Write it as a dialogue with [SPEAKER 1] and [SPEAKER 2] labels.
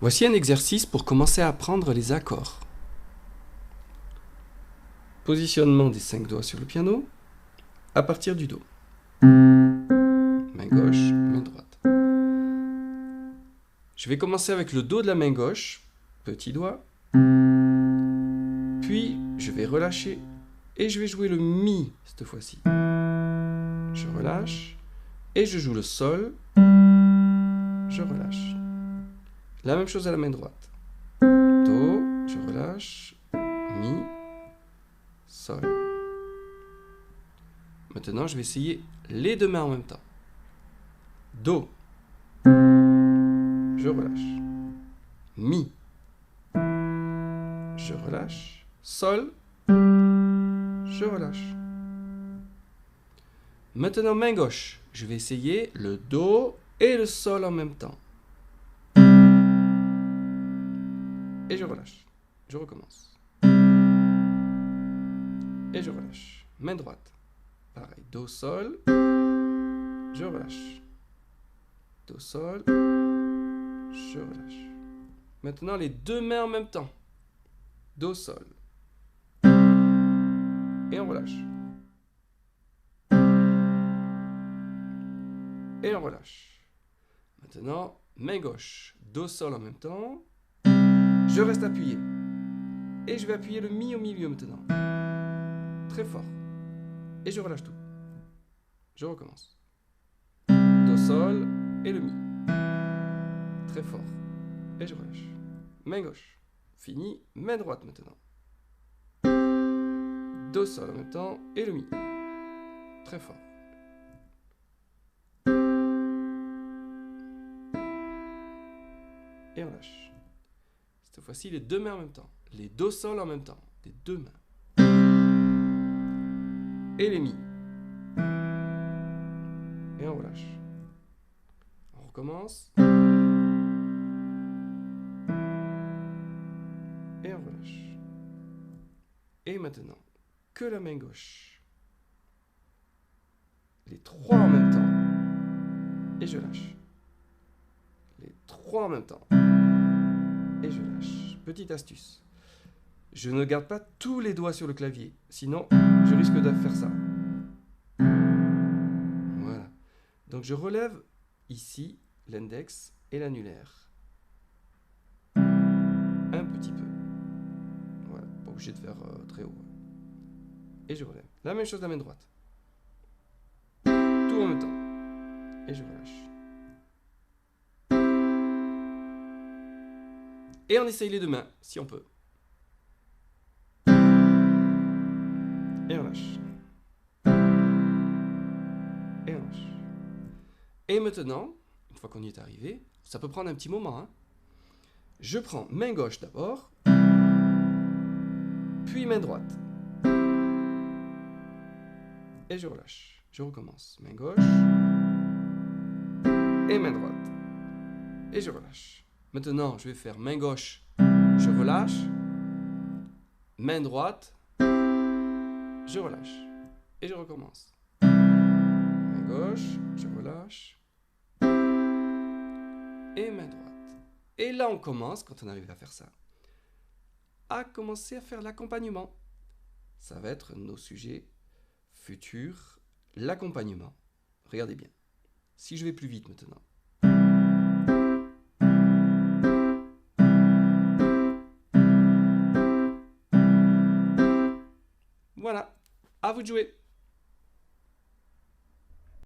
[SPEAKER 1] Voici un exercice pour commencer à apprendre les accords. Positionnement des 5 doigts sur le piano à partir du Do. Main gauche, main droite. Je vais commencer avec le Do de la main gauche, petit doigt. Puis je vais relâcher et je vais jouer le Mi cette fois-ci. Je relâche et je joue le Sol. Je relâche. La même chose à la main droite. Do, je relâche, Mi, Sol. Maintenant, je vais essayer les deux mains en même temps. Do, je relâche, Mi, je relâche, Sol, je relâche. Maintenant, main gauche, je vais essayer le Do et le Sol en même temps. Et je relâche. Je recommence. Et je relâche. Main droite. Pareil. Do, Sol. Je relâche. Do, Sol. Je relâche. Maintenant, les deux mains en même temps. Do, Sol. Et on relâche. Et on relâche. Maintenant, main gauche. Do, Sol en même temps. Je reste appuyé. Et je vais appuyer le Mi au milieu maintenant. Très fort. Et je relâche tout. Je recommence. Do, Sol et le Mi. Très fort. Et je relâche. Main gauche. Fini. Main droite maintenant. Do, Sol en même temps et le Mi. Très fort. Et on lâche. Cette fois-ci, les deux mains en même temps. Les Do, Sol en même temps. Les deux mains. Et les Mi. Et on relâche. On recommence. Et on relâche. Et maintenant, que la main gauche. Les trois en même temps. Et je lâche. Les trois en même temps. Et je lâche. Petite astuce. Je ne garde pas tous les doigts sur le clavier. Sinon, je risque de faire ça. Voilà. Donc je relève ici l'index et l'annulaire. Un petit peu. Voilà. Pas obligé de faire très haut. Et je relève. La même chose de la main droite. Tout en même temps. Et je relâche. Et on essaye les deux mains, si on peut. Et on lâche. Et on lâche. Et maintenant, une fois qu'on y est arrivé, ça peut prendre un petit moment. Hein. Je prends main gauche d'abord, puis main droite. Et je relâche. Je recommence. Main gauche et main droite. Et je relâche. Maintenant, je vais faire main gauche, je relâche. Main droite, je relâche. Et je recommence. Main gauche, je relâche. Et main droite. Et là, on commence, quand on arrive à faire ça, à commencer à faire l'accompagnement. Ça va être nos sujets futurs, l'accompagnement. Regardez bien. Si je vais plus vite maintenant. Voilà, à vous de jouer.